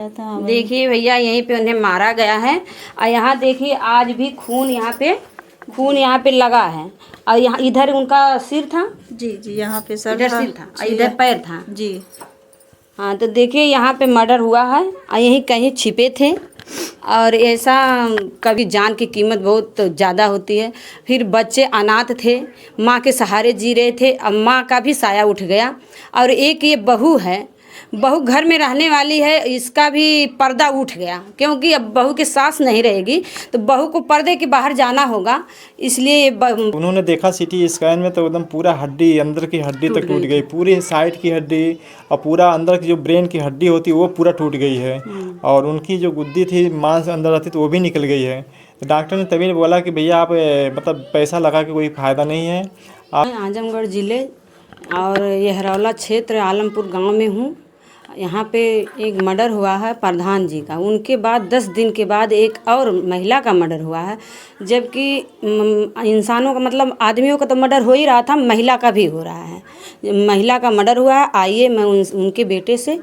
देखिए भैया, यहीं पे उन्हें मारा गया है और यहाँ देखिए आज भी खून यहाँ पे लगा है। और यहाँ इधर उनका सिर था। जी जी, यहाँ पे सर इधर था। सिर था और इधर पैर था जी। हाँ, तो देखिए यहाँ पे मर्डर हुआ है और यहीं कहीं छिपे थे। और ऐसा कभी जान की कीमत बहुत ज़्यादा होती है। फिर बच्चे अनाथ थे, माँ के सहारे जी रहे थे। अब माँ का भी साया उठ गया। और एक ये बहू है, बहू घर में रहने वाली है, इसका भी पर्दा उठ गया, क्योंकि अब बहू की सास नहीं रहेगी तो बहू को पर्दे के बाहर जाना होगा। इसलिए उन्होंने देखा सीटी स्कैन में तो एकदम पूरा हड्डी, अंदर की हड्डी तक टूट गई, पूरी साइड की हड्डी और पूरा अंदर की जो ब्रेन की हड्डी होती है वो पूरा टूट गई है। और उनकी जो गुद्दी थी मांस अंदर रहती तो वो भी निकल गई है। तो डॉक्टर ने तभी बोला कि भैया आप मतलब पैसा लगा के कोई फ़ायदा नहीं है। आजमगढ़ ज़िले और ये हरौला क्षेत्र आलमपुर गांव में हूँ। यहाँ पे एक मर्डर हुआ है प्रधान जी का। उनके बाद 10 दिन के बाद एक और महिला का मर्डर हुआ है। जबकि इंसानों का मतलब आदमियों का तो मर्डर हो ही रहा था, महिला का भी हो रहा है। महिला का मर्डर हुआ है। आइए मैं उनके बेटे से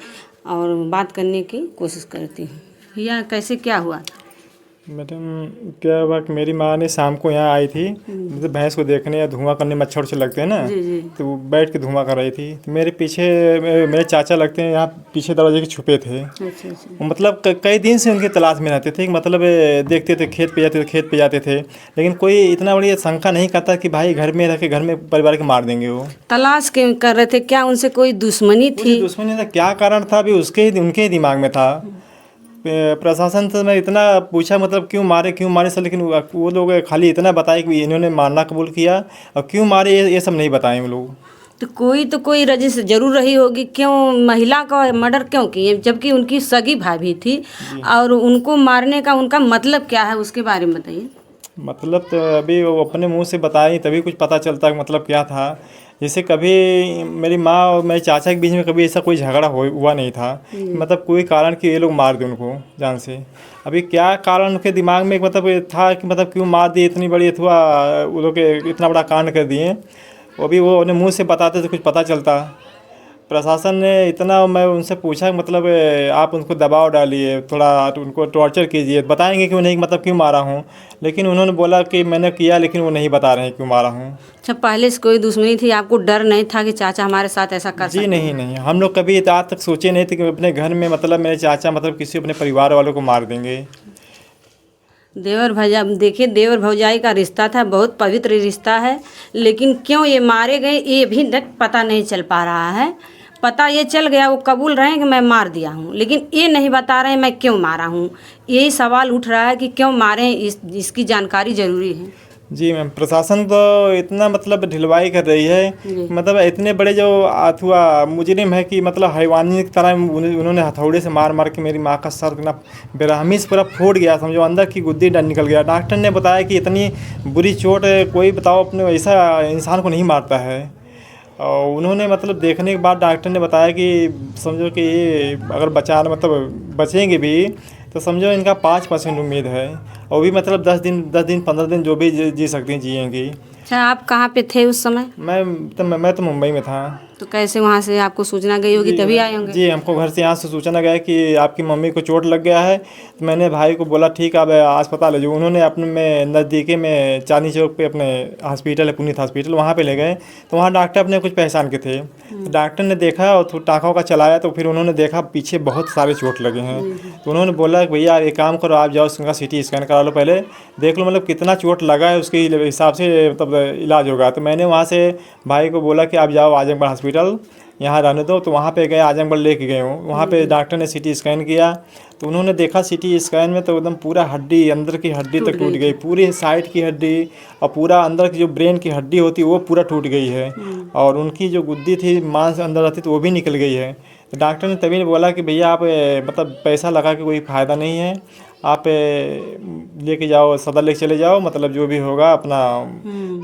और बात करने की कोशिश करती हूँ। भैया कैसे क्या हुआ? मैडम क्या हुआ कि मेरी माँ ने शाम को यहाँ आई थी, मतलब भैंस को देखने या धुआं करने, मच्छर से लगते हैं ना, जी। तो वो बैठ के धुआं कर रही थी। तो मेरे पीछे मेरे चाचा लगते हैं, यहाँ पीछे दरवाजे के छुपे थे। अच्छा। मतलब कई दिन से उनकी तलाश में रहते थे। मतलब देखते थे खेत पे जाते थे, लेकिन कोई इतना बड़ी शंका नहीं करता कि भाई घर में रह के घर में परिवार के मार देंगे। वो तलाश क्यों कर रहे थे? क्या उनसे कोई दुश्मनी थी? दुश्मनी था, क्या कारण था अभी उनके ही दिमाग में था। प्रशासन से मैं इतना पूछा मतलब क्यों मारे सर, लेकिन वो लोग खाली इतना बताए कि इन्होंने मारना कबूल किया, और क्यों मारे ये सब नहीं बताए वो लोग। तो कोई रजिश जरूर रही होगी। क्यों महिला का मर्डर क्यों किए, जबकि उनकी सगी भाभी थी? और उनको मारने का उनका मतलब क्या है, उसके बारे में बताइए। मतलब तो अभी वो अपने मुंह से बताई तभी कुछ पता चलता है मतलब क्या था। जैसे कभी मेरी माँ और मेरे चाचा के बीच में कभी ऐसा कोई झगड़ा हुआ नहीं था, मतलब कोई कारण कि ये लोग मार दें उनको जान से। अभी क्या कारण उनके दिमाग में मतलब था कि मतलब क्यों मार दिए, इतनी बड़ी अथवा वो लोग इतना बड़ा कांड कर दिए। अभी वो अपने मुँह से बताते तो कुछ पता चलता। प्रशासन ने इतना, मैं उनसे पूछा मतलब आप उनको दबाव डालिए, थोड़ा उनको टॉर्चर कीजिए, बताएंगे क्यों नहीं, मतलब क्यों मारा हूँ। लेकिन उन्होंने बोला कि मैंने किया, लेकिन वो नहीं बता रहे हैं क्यों मारा हूँ। अच्छा, पहले से कोई दुश्मनी थी? आपको डर नहीं था कि चाचा हमारे साथ ऐसा कर सकते? जी नहीं, हम लोग कभी आज तक सोचे नहीं थे कि अपने घर में मतलब मेरे चाचा मतलब किसी अपने परिवार वालों को मार देंगे। देवर भैया, देखिए देवर भौजाई का रिश्ता था, बहुत पवित्र रिश्ता है। लेकिन क्यों ये मारे गए ये भी पता नहीं चल पा रहा है। पता ये चल गया, वो कबूल रहे हैं कि मैं मार दिया हूँ, लेकिन ये नहीं बता रहे हैं मैं क्यों मारा हूँ। यही सवाल उठ रहा है कि क्यों मारे हैं, इसकी जानकारी ज़रूरी है। जी मैम, प्रशासन तो इतना मतलब ढिलवाई कर रही है, मतलब इतने बड़े जो अथवा मुजरिम है कि मतलब हैवानी की तरह उन्होंने हथौड़े से मार के मेरी माँ का सर इतना बेरहमी से पूरा फूट गया, समझो अंदर की गुद्दी निकल गया। डॉक्टर ने बताया कि इतनी बुरी चोट कोई बताओ अपने ऐसा इंसान को नहीं मारता है। और उन्होंने मतलब देखने के बाद डॉक्टर ने बताया कि समझो कि ये अगर मतलब बचेंगे भी तो समझो इनका 5% उम्मीद है, और भी मतलब 10 दिन 15 दिन जो भी जी सकती हैं जिएंगी। अच्छा, आप कहाँ पे थे उस समय? मैं तो मुंबई में था। तो कैसे वहाँ से आपको सूचना गई होगी तभी आए होंगे? जी, हमको घर से यहाँ से सूचना गया कि आपकी मम्मी को चोट लग गया है। तो मैंने भाई को बोला ठीक है, अब अस्पताल ले जाओ। उन्होंने अपने में नज़दीकी में चांदनी चौक पे अपने हॉस्पिटल है, पुनीत हॉस्पिटल, वहाँ पे ले गए। तो वहाँ डॉक्टर अपने कुछ पहचान के थे। तो डॉक्टर ने देखा और टाँकों का चलाया, तो फिर उन्होंने देखा पीछे बहुत सारे चोट लगे हैं। तो उन्होंने बोला कि भैया एक काम करो, आप जाओ उसका CT स्कैन करा लो, पहले देख लो मतलब कितना चोट लगा है, उसके हिसाब से मतलब इलाज होगा। तो मैंने वहाँ से भाई को बोला कि आप जाओ आजमगढ़ हॉस्पिटल, यहाँ रहने दो। तो वहाँ पे गए, आजमगढ़ लेके गए हूँ। वहाँ पे डॉक्टर ने CT स्कैन किया, तो उन्होंने देखा CT स्कैन में तो एकदम पूरा हड्डी, अंदर की हड्डी तक टूट गई, पूरी साइड की हड्डी और पूरा अंदर की जो ब्रेन की हड्डी होती है वो पूरा टूट गई है। और उनकी जो गुद्दी थी मांस अंदर रहती तो वो भी निकल गई है। तो डॉक्टर ने तभी बोला कि भैया आप मतलब पैसा लगा के कोई फ़ायदा नहीं है, आप लेके जाओ, सदर लेके चले जाओ, मतलब जो भी होगा अपना।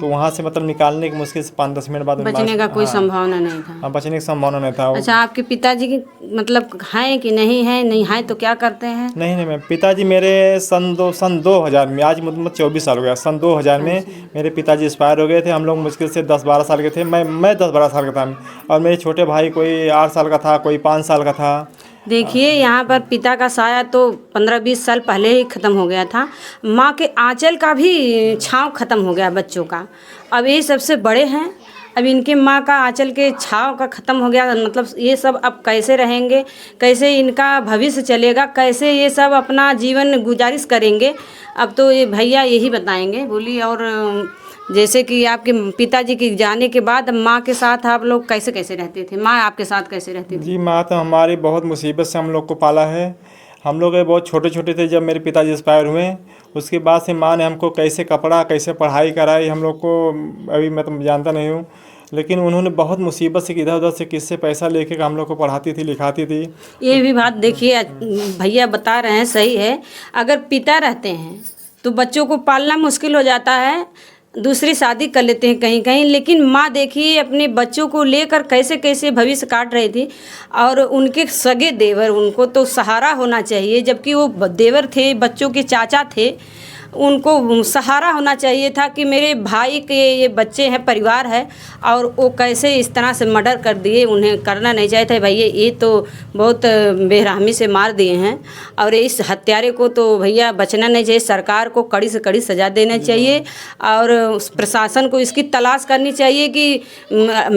तो वहाँ से मतलब निकालने की मुश्किल से 5-10 मिनट बाद बचने का कोई संभावना नहीं था? हाँ, बचने की संभावना नहीं था। अच्छा, आपके पिताजी की मतलब हैं कि नहीं है? नहीं है तो क्या करते हैं? नहीं मैम, पिताजी मेरे सन 2000 में, आज मतलब 24 साल हो गया, सन 2000 में मेरे पिताजी एक्सपायर हो गए थे। हम लोग मुश्किल से 10-12 साल के थे। मैं 10-12 साल का था, और मेरे छोटे भाई कोई 8 साल का था, कोई 5 साल का था। देखिए यहाँ पर पिता का साया तो 15-20 साल पहले ही ख़त्म हो गया था। माँ के आंचल का भी छाँव ख़त्म हो गया बच्चों का। अब ये सबसे बड़े हैं, अब इनके माँ का आंचल के छाँव का ख़त्म हो गया। मतलब ये सब अब कैसे रहेंगे, कैसे इनका भविष्य चलेगा, कैसे ये सब अपना जीवन गुजारिश करेंगे, अब तो ये भैया यही बताएंगे। बोली। और जैसे कि आपके पिताजी के जाने के बाद माँ के साथ आप लोग कैसे कैसे रहते थे, माँ आपके साथ कैसे रहती थी? जी माँ तो हमारी बहुत मुसीबत से हम लोग को पाला है। हम लोग ये बहुत छोटे छोटे थे जब मेरे पिताजी एक्सपायर हुए। उसके बाद से माँ ने हमको कैसे कपड़ा कैसे पढ़ाई कराई हम लोग को अभी मैं तो जानता नहीं हूँ, लेकिन उन्होंने बहुत मुसीबत से इधर उधर से किससे पैसा लेके हम लोग को पढ़ाती थी लिखाती थी। ये भी बात देखिए भैया बता रहे हैं, सही है। अगर पिता रहते हैं तो बच्चों को पालना मुश्किल हो जाता है, दूसरी शादी कर लेते हैं कहीं कहीं, लेकिन माँ देखिए अपने बच्चों को लेकर कैसे कैसे भविष्य काट रही थी। और उनके सगे देवर, उनको तो सहारा होना चाहिए, जबकि वो देवर थे, बच्चों के चाचा थे, उनको सहारा होना चाहिए था कि मेरे भाई के ये बच्चे हैं, परिवार है, और वो कैसे इस तरह से मर्डर कर दिए। उन्हें करना नहीं चाहिए था भैया, ये तो बहुत बेरहमी से मार दिए हैं। और इस हत्यारे को तो भैया बचना नहीं चाहिए, सरकार को कड़ी से कड़ी सज़ा देना चाहिए और प्रशासन को इसकी तलाश करनी चाहिए कि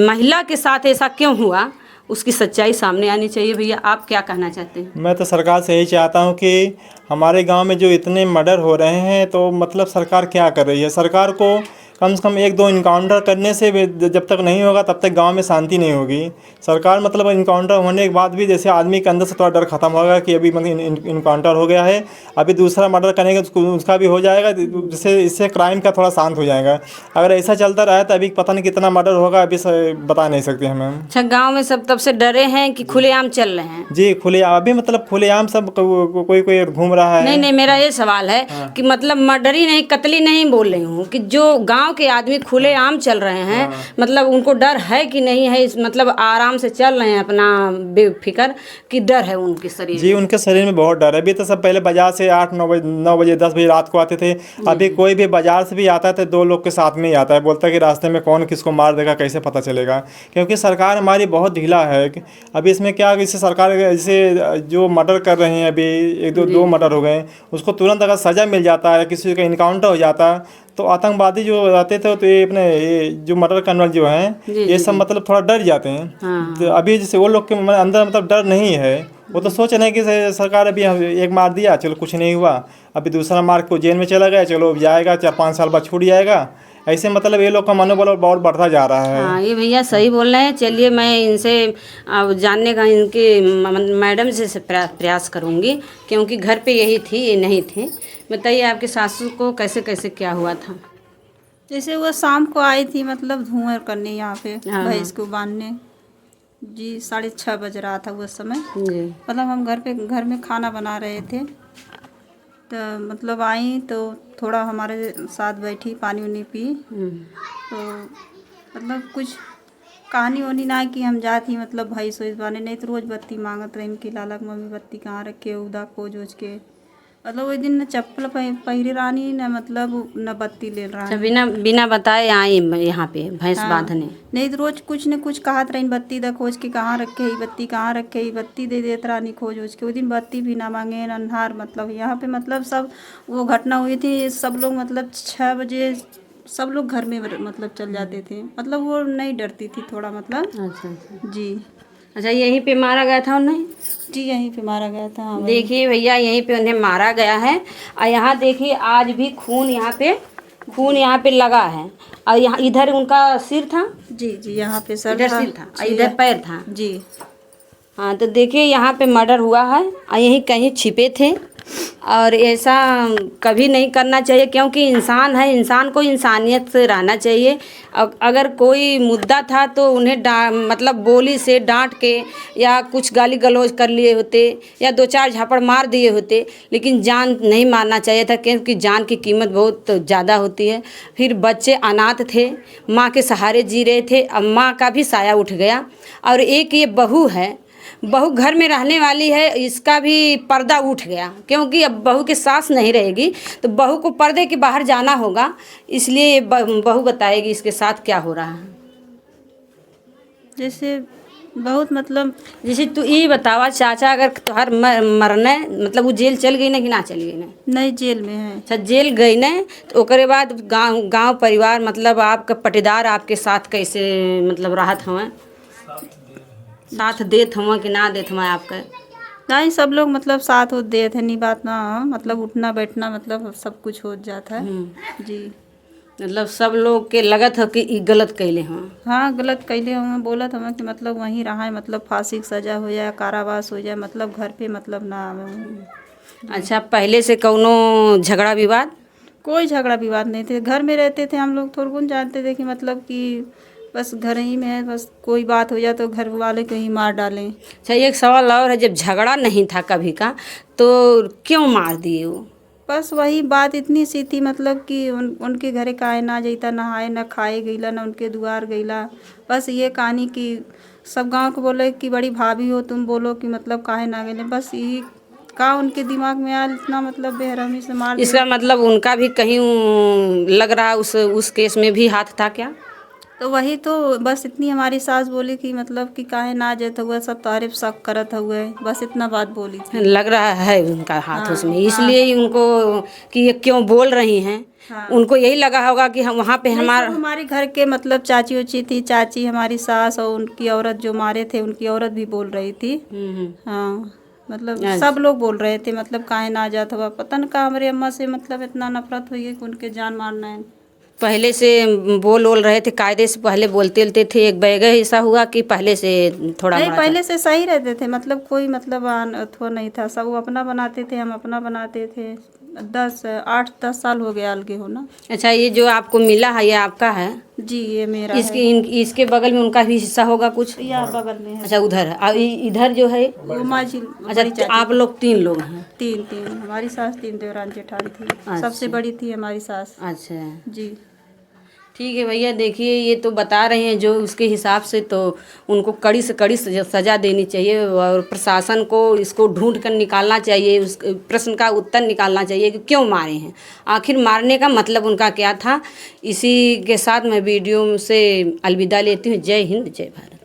महिला के साथ ऐसा क्यों हुआ, उसकी सच्चाई सामने आनी चाहिए। भैया आप क्या कहना चाहते हैं? मैं तो सरकार से यही चाहता हूँ कि हमारे गांव में जो इतने मर्डर हो रहे हैं तो मतलब सरकार क्या कर रही है। सरकार को कम से कम 1-2 इनकाउंटर करने से जब तक नहीं होगा तब तक गांव में शांति नहीं होगी। सरकार मतलब इनकाउंटर होने के बाद भी जैसे आदमी के अंदर से थोड़ा डर खत्म होगा कि अभी मतलब इनकाउंटर हो गया है, अभी दूसरा मर्डर करेंगे उसका भी हो जाएगा, जिससे इससे क्राइम का थोड़ा शांत हो जाएगा। अगर ऐसा चलता रहा तो अभी पता नहीं कितना मर्डर होगा, अभी बता नहीं सकते हमें। अच्छा, गाँव में सब तब से डरे हैं कि खुलेआम चल रहे हैं? जी खुलेआम, अभी मतलब खुलेआम सब कोई कोई घूम रहा है। नहीं नहीं, मेरा ये सवाल है कि मतलब मर्डरी नहीं, कत्ली नहीं बोल रही हूँ, कि जो गांव के आदमी खुलेआम चल रहे हैं, मतलब उनको डर है कि नहीं है? मतलब आराम से चल रहे हैं अपना बेफिक्र, कि डर है उनके शरीर? जी उनके शरीर में बहुत डर है। अभी तो सब पहले बाजार से 8-9 बजे 10 बजे रात को आते थे, अभी कोई भी बाजार से भी आता है तो 2 लोग के साथ में ही आता है। बोलता है कि रास्ते में कौन किसको मार देगा कैसे पता चलेगा, क्योंकि सरकार हमारी बहुत ढीला है। अभी इसमें क्या इसे सरकार जैसे जो मर्डर कर रहे हैं, अभी 1-2 मर्डर हो गए, उसको तुरंत अगर सज़ा मिल जाता है, किसी का इनकाउंटर हो जाता, तो आतंकवादी जो रहते थे तो ये अपने ये जो मर्डर करने वाले जो हैं ये सब मतलब थोड़ा डर जाते हैं। तो अभी जैसे वो लोग के अंदर मतलब डर नहीं है, वो तो सोच रहे हैं कि सरकार अभी एक मार दिया चलो कुछ नहीं हुआ, अभी दूसरा मार को जेल में चला गया, चलो जाएगा 4-5 साल बाद छूट जाएगा। ऐसे मतलब ये लोग का मनोबल बहुत बढ़ता जा रहा है। हाँ, ये भैया सही बोल रहे हैं। चलिए मैं इनसे जानने का इनके मैडम से प्रयास करूँगी, क्योंकि घर पे यही थी, ये नहीं थी। बताइए आपके सासू को कैसे कैसे क्या हुआ था? जैसे वो शाम को आई थी, मतलब धुआं करने यहाँ पे हाँ। भैंस को बांधने। जी 6:30 बज रहा था उस समय। जी। मतलब हम घर में खाना बना रहे थे, तो मतलब आई तो थोड़ा हमारे साथ बैठी, पानी उनी पी, तो मतलब कुछ कहानी होनी ना कि हम जाती मतलब भाई सोच बाने, नहीं तो रोज़ बत्ती मांगत रही कि लालक मम्मी बत्ती कहाँ रखे, उदा खोज ओज के। मतलब वो दिन न चप्पल पहिरे रानी, न मतलब न बत्ती ले रहा है। बिना बताए आई यहाँ पे भैंस बांधने। नहीं तो रोज कुछ न कुछ कहत रही, बत्ती दा खोज के कहाँ रखे ही, बत्ती कहाँ रखे ही, बत्ती दे देत रानी खोज ओज के। वो दिन बत्ती भी ना मांगे, अन्हार। मतलब यहाँ पे मतलब सब वो घटना हुई थी, सब लोग मतलब 6 बजे सब लोग घर में मतलब चल जाते थे। मतलब वो नहीं डरती थी थोड़ा मतलब। अच्छा। जी। अच्छा, यहीं पे मारा गया था उन्हें? जी यहीं पे मारा गया था। हाँ, देखिए भैया यहीं पे उन्हें मारा गया है, और यहाँ देखिए आज भी खून यहाँ पे लगा है, और यहाँ इधर उनका सिर था। जी यहाँ पे सर इधर सिर था, इधर पैर था। जी हाँ, तो देखिए यहाँ पे मर्डर हुआ है, और यहीं कहीं छिपे थे, और ऐसा कभी नहीं करना चाहिए, क्योंकि इंसान है, इंसान को इंसानियत से रहना चाहिए। अगर कोई मुद्दा था तो उन्हें मतलब बोली से डांट के या कुछ गाली गलौज कर लिए होते, या 2-4 झापड़ मार दिए होते, लेकिन जान नहीं मारना चाहिए था, क्योंकि जान की कीमत बहुत ज़्यादा होती है। फिर बच्चे अनाथ थे, माँ के सहारे जी रहे थे, अब माँ का भी साया उठ गया। और एक ये बहू है, बहू घर में रहने वाली है, इसका भी पर्दा उठ गया, क्योंकि अब बहू के सास नहीं रहेगी तो बहू को पर्दे के बाहर जाना होगा। इसलिए बहू बताएगी इसके साथ क्या हो रहा है। जैसे बहुत मतलब जैसे तू ये बतावा चाचा अगर तुहार मरने मतलब वो जेल चल गई ना कि ना चल गई ना? नई जेल में है। अच्छा जेल गई ना तो ओकरे बाद गांव परिवार मतलब आपका पटीदार आपके साथ कैसे मतलब राहत हवा साथ देत हवा कि ना देत हवा आपका? नहीं सब लोग मतलब साथ हो दे थे, नहीं बात ना मतलब उठना बैठना मतलब सब कुछ हो जाता है जी। मतलब सब लोग के लगत है कि ई गलत कैले हाँ? हाँ गलत कैले हुए बोलत हमें कि मतलब वहीं रहा है, मतलब फांसी की सजा हो जाए, कारावास हो जाए, मतलब घर पे मतलब ना आवे। अच्छा पहले से कौनो झगड़ा विवाद? कोई झगड़ा विवाद नहीं थे, घर में रहते थे हम लोग, थोड़ा बहुत जानते थे कि मतलब कि बस घर ही में है, बस कोई बात हो जाए तो घर वाले को ही मार डालें। अच्छा एक सवाल और है, जब झगड़ा नहीं था कभी का तो क्यों मार दिए वो? बस वही बात इतनी सी थी मतलब कि उनके घरे काहे ना जैता, नहाए ना खाए गईला ना उनके दुआर गईला। बस ये कहानी कि सब गांव को बोले कि बड़ी भाभी हो तुम, बोलो कि मतलब काहे ना गईले, बस यही का उनके दिमाग में आया, इतना मतलब बेरहमी से मार इसका दिया। मतलब उनका भी कहीं लग रहा उस केस में भी हाथ था क्या? तो वही तो बस इतनी हमारी सास बोली कि मतलब कि काहे ना जाते हुए, सब तारीफ शक करत हुए, बस इतना बात बोली थी। लग रहा है उनका हाथ हाँ उसमें, हाँ इसलिए ही उनको कि ये क्यों बोल रही हैं। हाँ। उनको यही लगा होगा कि हम वहाँ पे नहीं सब हमारा हमारे घर के मतलब चाची उची थी, चाची हमारी सास और उनकी औरत जो मारे थे उनकी औरत भी बोल रही थी। हाँ मतलब अच्छा। सब लोग बोल रहे थे मतलब काहे ना जात हुआ, पता न का हमारी अम्मा से मतलब इतना नफरत हुई है कि उनके जान मारना है। पहले से बोल रहे थे कायदे से, पहले बोलते थे एक बैग ऐसा हुआ कि पहले से थोड़ा नहीं मोड़ा था? पहले से सही रहते थे, मतलब कोई मतलब अथवा नहीं था, सब वो अपना बनाते थे, हम अपना बनाते थे। 8-10 साल हो गया अलगे हो ना। अच्छा ये जो आपको मिला है ये आपका है? जी ये मेरा है। इसके बगल में उनका भी हिस्सा होगा कुछ? या बगल में है। अच्छा उधर है और इधर जो है? वो माझी बड़ी अच्छा चाची आप लोग 3 लोग हैं? तीन हमारी सास, 3 देवरान जेठान थी। अच्छा। सबसे बड़ी थी हमारी सास। अच्छा जी ठीक है भैया, देखिए ये तो बता रहे हैं जो उसके हिसाब से तो उनको कड़ी से कड़ी सज़ा देनी चाहिए और प्रशासन को इसको ढूंढ कर निकालना चाहिए, उस प्रश्न का उत्तर निकालना चाहिए कि क्यों मारे हैं, आखिर मारने का मतलब उनका क्या था। इसी के साथ मैं वीडियो से अलविदा लेती हूँ। जय हिंद जय भारत।